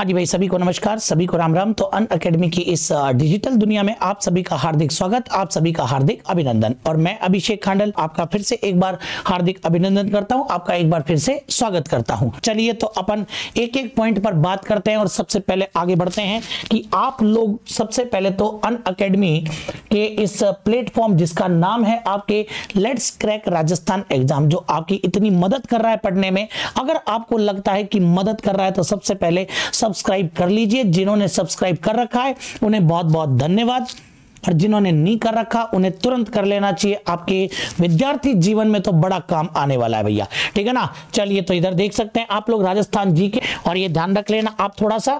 हाँ जी भाई, सभी को नमस्कार, सभी को राम राम। तो अन अकेडमी की इस डिजिटल दुनिया में आप सभी का हार्दिक स्वागत, आप सभी का हार्दिक अभिनंदन। और मैं अभिषेक खांडल आपका फिर से एक बार हार्दिक अभिनंदन करता हूं, आपका एक बार फिर से स्वागत करता हूं। चलिए तो अपन एक एक पॉइंट पर बात करते हैं और सबसे पहले आगे बढ़ते हैं कि आप लोग सबसे पहले तो अन अकेडमी के इस प्लेटफॉर्म जिसका नाम है आपके लेट्स क्रैक राजस्थान एग्जाम, जो आपकी इतनी मदद कर रहा है पढ़ने में, अगर आपको लगता है कि मदद कर रहा है तो सबसे पहले सब्सक्राइब कर लीजिए। जिन्होंने सब्सक्राइब कर रखा है उन्हें बहुत बहुत धन्यवाद, और जिन्होंने नहीं कर रखा उन्हें तुरंत कर लेना चाहिए। आपके विद्यार्थी जीवन में तो बड़ा काम आने वाला है भैया, ठीक है ना। चलिए तो इधर देख सकते हैं आप लोग राजस्थान जी के, और ये ध्यान रख लेना आप थोड़ा सा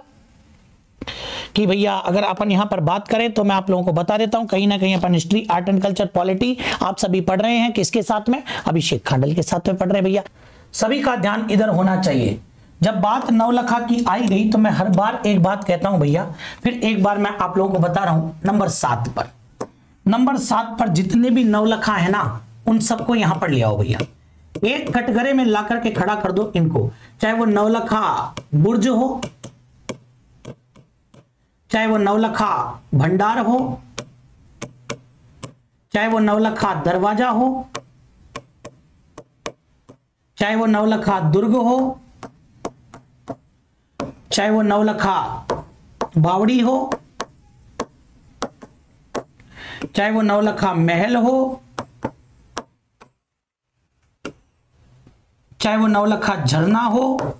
कि भैया अगर अपन यहां पर बात करें तो मैं आप लोगों को बता देता हूं, कहीं ना कहीं अपन history, art and culture, polity आप सभी पढ़ रहे हैं। किसके साथ में? अभिषेक खांडल के साथ में पढ़ रहे हैं भैया। सभी का ध्यान इधर होना चाहिए। जब बात नवलखा की आई गई तो मैं हर बार एक बात कहता हूं भैया, फिर एक बार मैं आप लोगों को बता रहा हूं। नंबर 7 पर जितने भी नवलखा है ना, उन सबको यहां पर ले आओ भैया, एक कटघरे में ला करके खड़ा कर दो इनको। चाहे वो नवलखा बुर्ज हो, चाहे वो नवलखा भंडार हो, चाहे वो नवलखा दरवाजा हो, चाहे वो नवलखा दुर्ग हो, चाहे वो नवलखा बावड़ी हो, चाहे वो नवलखा महल हो, चाहे वो नवलखा झरना हो,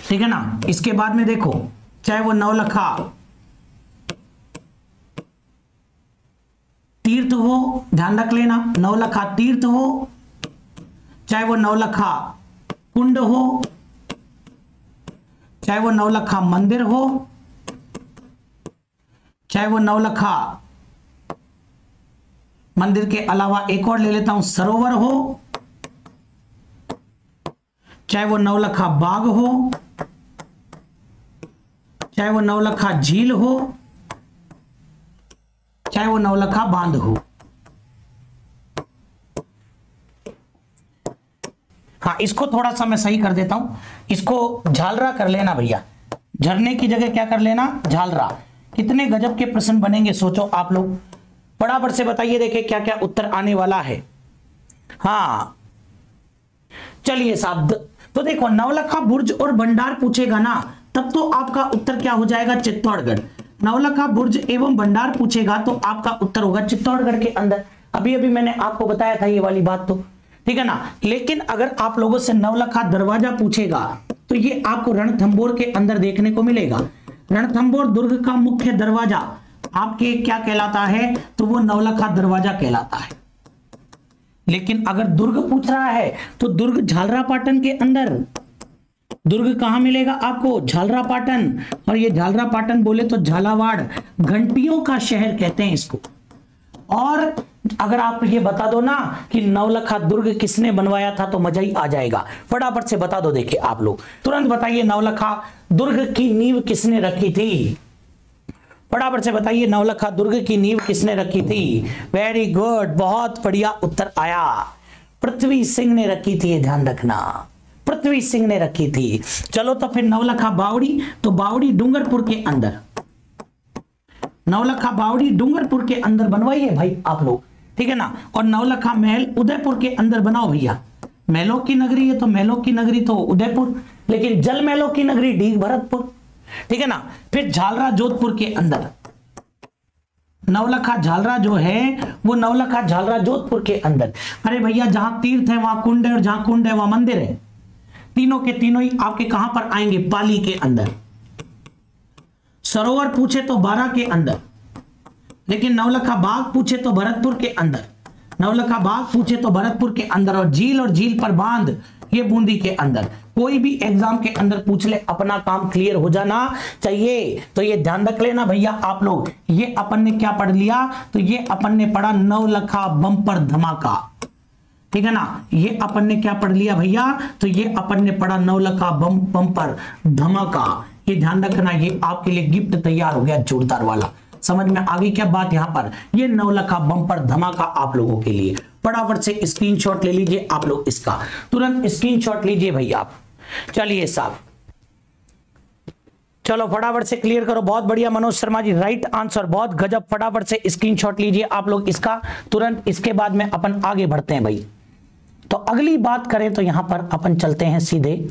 ठीक है ना। इसके बाद में देखो, चाहे वो नवलखा तीर्थ हो, ध्यान रख लेना, नवलखा तीर्थ हो, चाहे वो नवलखा कुंड हो, चाहे वो नवलखा मंदिर हो, चाहे वो नवलखा मंदिर के अलावा एक और ले लेता हूं, सरोवर हो, चाहे वो नवलखा बाग हो, चाहे वो नवलखा झील हो, चाहे वो नवलखा बांध हो। हाँ, इसको थोड़ा सा मैं सही कर देता हूं, इसको झालरा कर लेना भैया, झरने की जगह क्या कर लेना, झालरा। कितने गजब के प्रश्न बनेंगे सोचो आप लोग, फटाफट से बताइए, देखें क्या क्या उत्तर आने वाला है। हाँ चलिए साहब, तो देखो नवलखा बुर्ज और भंडार पूछेगा ना, तब तो आपका उत्तर क्या हो जाएगा, चित्तौड़गढ़। नवलखा बुर्ज एवं भंडार पूछेगा तो आपका उत्तर होगा चित्तौड़गढ़ के अंदर। अभी अभी मैंने आपको बताया था ये वाली बात, तो ठीक है ना। लेकिन अगर आप लोगों से नवलखा दरवाजा पूछेगा तो ये आपको रणथंभौर के अंदर देखने को मिलेगा। रणथंभौर दुर्ग का मुख्य दरवाजा आपके क्या कहलाता है, तो वो नवलखा दरवाजा कहलाता है। लेकिन अगर दुर्ग पूछ रहा है तो दुर्ग झालरापाटन के अंदर, दुर्ग कहां मिलेगा आपको, झालरापाटन। और ये झालरापाटन बोले तो झालावाड़, घंटियों का शहर कहते हैं इसको। और अगर आप ये बता दो ना कि नवलखा दुर्ग किसने बनवाया था तो मजा ही आ जाएगा। फटाफट से बता दो, देखिए आप लोग तुरंत बताइए, नवलखा दुर्ग की नींव किसने रखी थी? फटाफट से बताइए, नवलखा दुर्ग की नींव किसने रखी थी? वेरी गुड, बहुत बढ़िया उत्तर आया, पृथ्वी सिंह ने रखी थी, ये ध्यान रखना, पृथ्वी सिंह ने रखी थी। चलो तो फिर नवलखा बावड़ी, तो बावड़ी डूंगरपुर के अंदर, नवलखा बावड़ी डूंगरपुर के अंदर बनवाइए भाई आप लोग, ठीक है ना। और नवलखा महल उदयपुर के अंदर बनाओ भैया, महलों की नगरी है तो महलों की नगरी तो उदयपुर, लेकिन जल महलों की नगरी डीग भरतपुर, ठीक है ना। फिर झालरा जोधपुर के अंदर, नवलखा झालरा जो है वो नवलखा झालरा जोधपुर के अंदर। अरे भैया, जहां तीर्थ है वहां कुंड है, और जहां कुंड है वहां मंदिर है, तीनों के तीनों ही आपके कहां पर आएंगे, पाली के अंदर। सरोवर पूछे तो बारा के अंदर, लेकिन नवलखा बाग पूछे तो भरतपुर के अंदर, नवलखा बाग पूछे तो भरतपुर के अंदर। और झील पर बांध ये बूंदी के अंदर। कोई भी एग्जाम के अंदर पूछ ले, अपना काम क्लियर हो जाना चाहिए। तो ये ध्यान रख लेना भैया आप लोग। ये अपन ने क्या पढ़ लिया, तो ये अपन ने पढ़ा नवलखा बम्पर धमाका, ठीक है ना। ये अपन ने क्या पढ़ लिया भैया, तो ये अपन ने पढ़ा नवलखा बम्पर धमाका। ये ध्यान रखना, ये आपके लिए गिफ्ट तैयार हो गया जोरदार वाला। समझ में आ गई क्या बात? यहां पर ये नवलखा बम्पर धमाका आप लोगों के लिए फटाफट से स्क्रीनशॉट ले लीजिए आप लोग, इसका तुरंत स्क्रीनशॉट लीजिए भैया आप। चलिए साहब, चलो फटाफट से क्लियर करो। बहुत बढ़िया मनोज शर्मा जी, राइट आंसर, बहुत गजब। फटाफट से स्क्रीनशॉट लीजिए आप लोग इसका तुरंत। इसके बाद में अपन आगे बढ़ते हैं भाई। तो अगली बात करें तो यहां पर अपन चलते हैं सीधे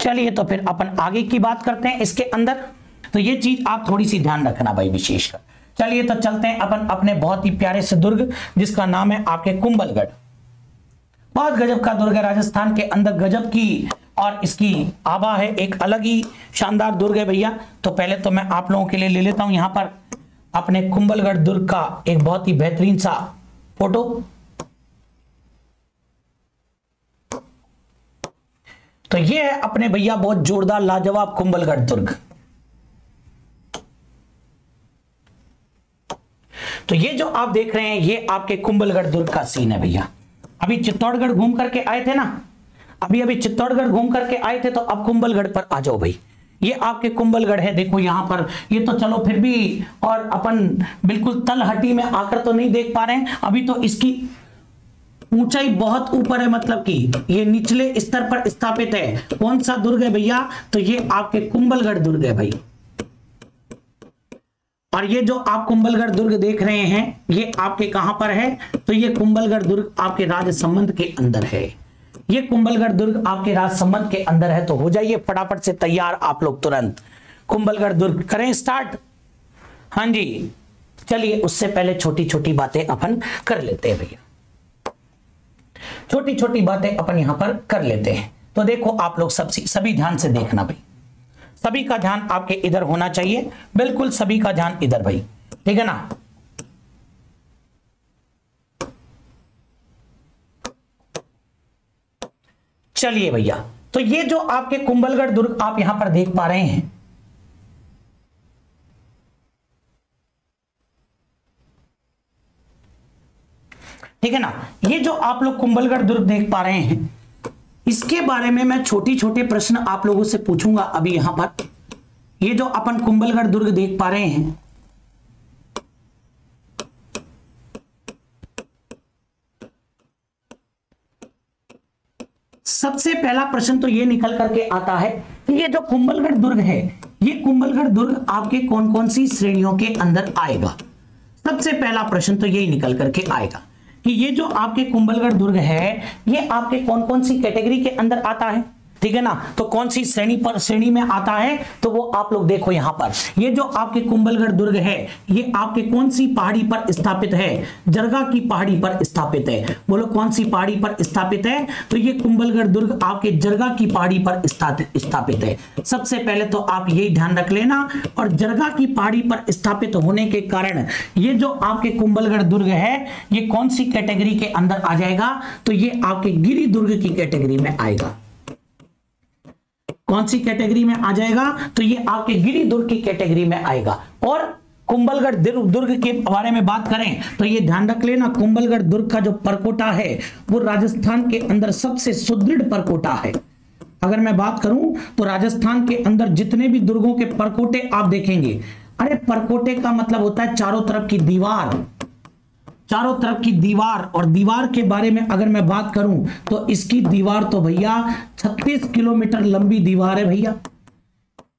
चलिए तो फिर अपन आगे की बात करते हैं इसके अंदर। तो ये चीज आप थोड़ी सी ध्यान रखना भाई विशेषकर। चलिए तो चलते हैं अपन अपने बहुत ही प्यारे से दुर्ग, जिसका नाम है आपके कुंभलगढ़। बहुत गजब का दुर्ग है, राजस्थान के अंदर गजब की और इसकी आभा है, एक अलग ही शानदार दुर्ग है भैया। तो पहले तो मैं आप लोगों के लिए ले लेता हूं यहां पर अपने कुंभलगढ़ दुर्ग का एक बहुत ही बेहतरीन सा फोटो। तो ये है अपने भैया बहुत जोरदार लाजवाब कुंभलगढ़ दुर्ग। तो ये जो आप देख रहे हैं ये आपके कुंभलगढ़ दुर्ग का सीन है भैया। अभी चित्तौड़गढ़ घूम करके आए थे ना, अभी चित्तौड़गढ़ घूम करके आए थे, तो अब कुंभलगढ़ पर आ जाओ भाई। ये आपके कुंभलगढ़ है, देखो यहां पर। ये तो चलो फिर भी, और अपन बिल्कुल तलहटी में आकर तो नहीं देख पा रहे हैं अभी, तो इसकी ऊंचाई बहुत ऊपर है, मतलब कि ये निचले स्तर पर स्थापित है। कौन सा दुर्ग है भैया? तो ये आपके कुंभलगढ़ दुर्ग है भाई। और ये जो आप कुंभलगढ़ दुर्ग देख रहे हैं ये आपके कहां पर है? तो ये कुंभलगढ़ दुर्ग आपके राजसमंद के अंदर है। ये कुंभलगढ़ दुर्ग आपके राजसमंद के अंदर है। तो हो जाइए फटाफट से तैयार आप लोग, तुरंत कुंभलगढ़ दुर्ग करें स्टार्ट। हाँ जी, चलिए उससे पहले छोटी छोटी बातें अपन कर लेते हैं भैया, छोटी छोटी बातें अपन यहां पर कर लेते हैं। तो देखो आप लोग सभी ध्यान से देखना भाई, सभी का ध्यान आपके इधर होना चाहिए, बिल्कुल सभी का ध्यान इधर भाई, ठीक है ना। चलिए भैया, तो ये जो आपके कुंभलगढ़ दुर्ग आप यहां पर देख पा रहे हैं, ठीक है ना, ये जो आप लोग कुंभलगढ़ दुर्ग देख पा रहे हैं, इसके बारे में मैं छोटे छोटे प्रश्न आप लोगों से पूछूंगा अभी यहां पर। ये जो अपन कुंभलगढ़ दुर्ग देख पा रहे हैं, सबसे पहला प्रश्न तो ये निकल करके आता है कि ये जो कुंभलगढ़ दुर्ग है, ये कुंभलगढ़ दुर्ग आपके कौन कौन सी श्रेणियों के अंदर आएगा। सबसे पहला प्रश्न तो यही निकल करके आएगा कि ये जो आपके कुंभलगढ़ दुर्ग है ये आपके कौन कौन सी कैटेगरी के अंदर आता है, ठीक है ना। तो कौन सी श्रेणी में आता है, तो वो आप लोग देखो यहां पर। ये जो आपके कुंभलगढ़ दुर्ग है ये आपके कौन सी पहाड़ी पर स्थापित है? जरगा की पहाड़ी पर स्थापित है। बोलो कौन सी पहाड़ी पर स्थापित है? तो ये कुंभलगढ़ दुर्ग आपके जरगा की पहाड़ी पर स्थापित है। सबसे पहले तो आप यही ध्यान रख लेना। और जरगा की पहाड़ी पर स्थापित होने के कारण ये जो आपके कुंभलगढ़ दुर्ग है ये कौन सी कैटेगरी के अंदर आ जाएगा? तो ये आपके गिरि दुर्ग की कैटेगरी में आएगा। कौन सी कैटेगरी में आ जाएगा? तो ये आपके गिरि दुर्ग की कैटेगरी में आएगा। और कुंभलगढ़ दुर्ग के बारे में बात करें तो ये ध्यान रख लेना, कुंभलगढ़ दुर्ग का जो परकोटा है वो राजस्थान के अंदर सबसे सुदृढ़ परकोटा है। अगर मैं बात करूं तो राजस्थान के अंदर जितने भी दुर्गों के परकोटे आप देखेंगे, अरे परकोटे का मतलब होता है चारों तरफ की दीवार, चारों तरफ की दीवार। और दीवार के बारे में अगर मैं बात करूं तो इसकी दीवार तो भैया 36 किलोमीटर लंबी दीवार है भैया।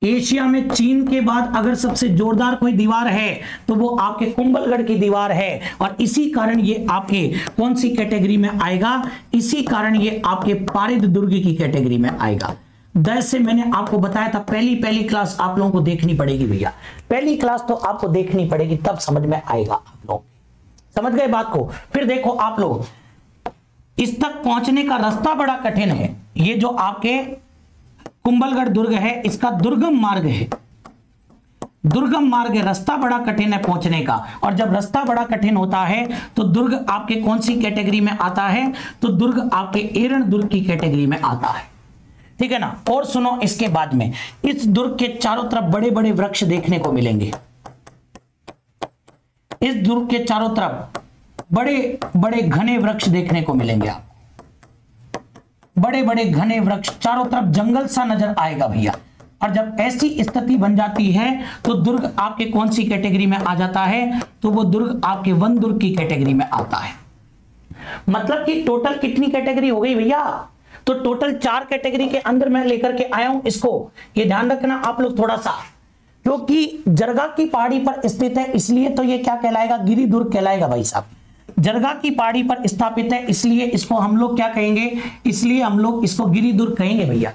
एशिया में चीन के बाद अगर सबसे जोरदार कोई दीवार है तो वो आपके कुंभलगढ़ की दीवार है। और इसी कारण ये आपके कौन सी कैटेगरी में आएगा? इसी कारण ये आपके पारिद दुर्ग की कैटेगरी में आएगा। जैसे मैंने आपको बताया था, पहली क्लास आप लोगों को देखनी पड़ेगी भैया, पहली क्लास तो आपको देखनी पड़ेगी, तब समझ में आएगा। आप लोग समझ गए बात को। फिर देखो आप लोग, इस तक पहुंचने का रास्ता बड़ा कठिन है। ये जो आपके कुंभलगढ़ दुर्ग है इसका दुर्गम मार्ग है, दुर्गम मार्ग है, रास्ता बड़ा कठिन है पहुंचने का। और जब रास्ता बड़ा कठिन होता है तो दुर्ग आपके कौन सी कैटेगरी में आता है? तो दुर्ग आपके एरण दुर्ग की कैटेगरी में आता है, ठीक है ना। और सुनो, इसके बाद में इस दुर्ग के चारों तरफ बड़े बड़े वृक्ष देखने को मिलेंगे। इस दुर्ग के चारों तरफ बड़े बड़े घने वृक्ष देखने को मिलेंगे आपको, बड़े बड़े घने वृक्ष, चारों तरफ जंगल सा नजर आएगा भैया। और जब ऐसी स्थिति बन जाती है तो दुर्ग आपके कौन सी कैटेगरी में आ जाता है, तो वो दुर्ग आपके वन दुर्ग की कैटेगरी में आता है। मतलब कि टोटल कितनी कैटेगरी हो गई भैया, तो टोटल 4 कैटेगरी के अंदर मैं लेकर के आया हूं इसको, ये ध्यान रखना आप लोग थोड़ा सा, क्योंकि जरगा की पहाड़ी पर स्थित है इसलिए तो ये क्या कहलाएगा, गिरि दुर्ग कहलाएगा भाई साहब। जरगा की पहाड़ी पर स्थापित है इसलिए इसको हम लोग क्या कहेंगे, इसलिए हम लोग इसको गिरि दुर्ग कहेंगे भैया।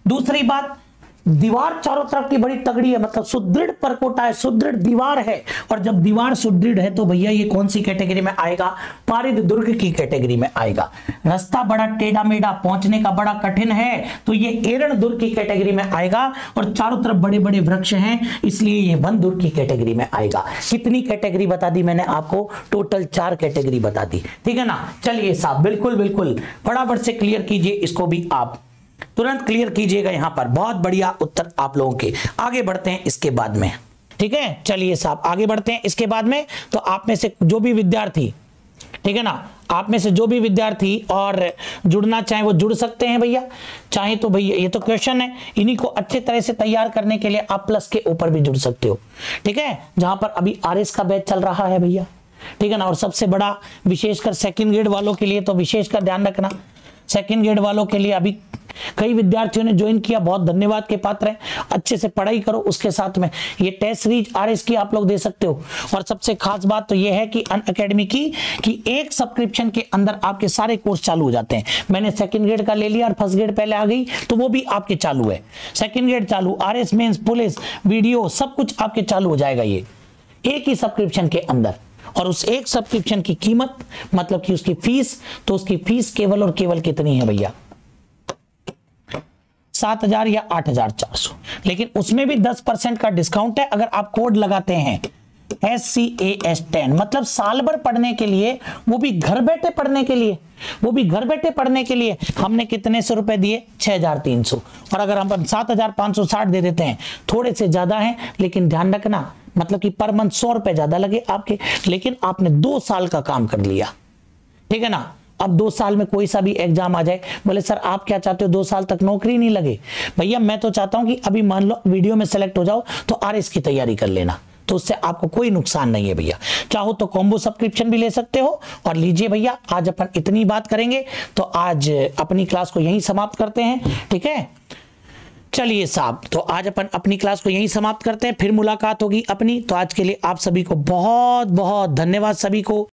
दूसरी बात, दीवार चारों तरफ की बड़ी तगड़ी है, मतलब सुदृढ़ परकोटा है, सुदृढ़ दीवार है, और जब दीवार सुदृढ़ है तो भैया ये कौन सी कैटेगरी में आएगा, पारिद दुर्ग की कैटेगरी में आएगा। रास्ता बड़ा टेढ़ा मेढ़ा, पहुंचने का बड़ा कठिन है तो ये एरण दुर्ग की कैटेगरी में आएगा, और चारों तरफ बड़े बड़े वृक्ष हैं इसलिए ये वन दुर्ग की कैटेगरी में आएगा। कितनी कैटेगरी बता दी मैंने आपको, टोटल 4 कैटेगरी बता दी, ठीक है ना। चलिए साहब, बिल्कुल बिल्कुल फटाफट से क्लियर कीजिए, इसको भी आप तुरंत क्लियर कीजिएगा यहां पर। बहुत बढ़िया उत्तर आप लोगों के। आगे बढ़ते हैं इसके बाद में, ठीक है। चलिए साहब आगे बढ़ते हैं इसके बाद में। तो आप में से जो भी विद्यार्थी, ठीक है ना, आप में से जो भी विद्यार्थी और जुड़ना चाहे वो जुड़ सकते हैं भैया, चाहे तो भैया ये तो क्वेश्चन है, इन्हीं को अच्छे तरह से तैयार करने के लिए आप प्लस के ऊपर भी जुड़ सकते हो, ठीक है, जहां पर अभी आरएस का बैच चल रहा है भैया, ठीक है ना। और सबसे बड़ा विशेषकर सेकंड ग्रेड वालों के लिए तो विशेषकर ध्यान रखना, सेकंड ग्रेड वालों के लिए अभी कई विद्यार्थियों ने ज्वाइन किया, बहुत धन्यवाद के पात्र हैं। अच्छे से पढ़ाई करो, उसके साथ में ये टेस्ट सीरीज आरएस की आप लोग दे सकते हो। और सबसे खास बात तो ये है कि अनअकैडमी की कि एक सब्सक्रिप्शन के अंदर आपके सारे कोर्स चालू हो जाते हैं। मैंने सेकंड ग्रेड का ले लिया और फर्स्ट ग्रेड पहले आ गई तो वो भी आपके चालू है, सेकंड ग्रेड चालू, आरएस मेंस, पुलिस, वीडियो सब कुछ आपके चालू हो जाएगा ये एक ही सब्सक्रिप्शन के अंदर। और उस एक सब्सक्रिप्शन की कीमत मतलब कि उसकी फीस, तो उसकी फीस केवल और केवल कितनी है भैया, 7,000 या 8,400। लेकिन उसमें भी 10% का डिस्काउंट है अगर आप कोड लगाते हैं SCAS10, मतलब साल भर पढ़ने के लिए, वो भी घर बैठे पढ़ने के लिए, वो भी घर बैठे पढ़ने के लिए हमने कितने सौ रुपए दिए, 6,300। और अगर हम 7,560 दे देते हैं, थोड़े से ज्यादा है, लेकिन ध्यान रखना मतलब कि पर मंथ 100 रुपए ज्यादा लगे आपके, लेकिन आपने 2 साल का काम कर लिया, ठीक है ना। अब 2 साल में कोई सा भी एग्जाम आ जाए, बोले सर आप क्या चाहते हो 2 साल तक नौकरी नहीं लगे, भैया मैं तो चाहता हूं कि अभी मान लो वीडियो में सेलेक्ट हो जाओ तो आरएस की तैयारी कर लेना, तो उससे आपको कोई नुकसान नहीं है भैया। चाहो तो कॉम्बो सब्सक्रिप्शन भी ले सकते हो, और लीजिए भैया। आज अपन इतनी बात करेंगे तो आज अपनी क्लास को यहीं समाप्त करते हैं, ठीक है। चलिए साहब, तो आज अपन अपनी क्लास को यहीं समाप्त करते हैं, फिर मुलाकात होगी अपनी। तो आज के लिए आप सभी को बहुत बहुत धन्यवाद सभी को।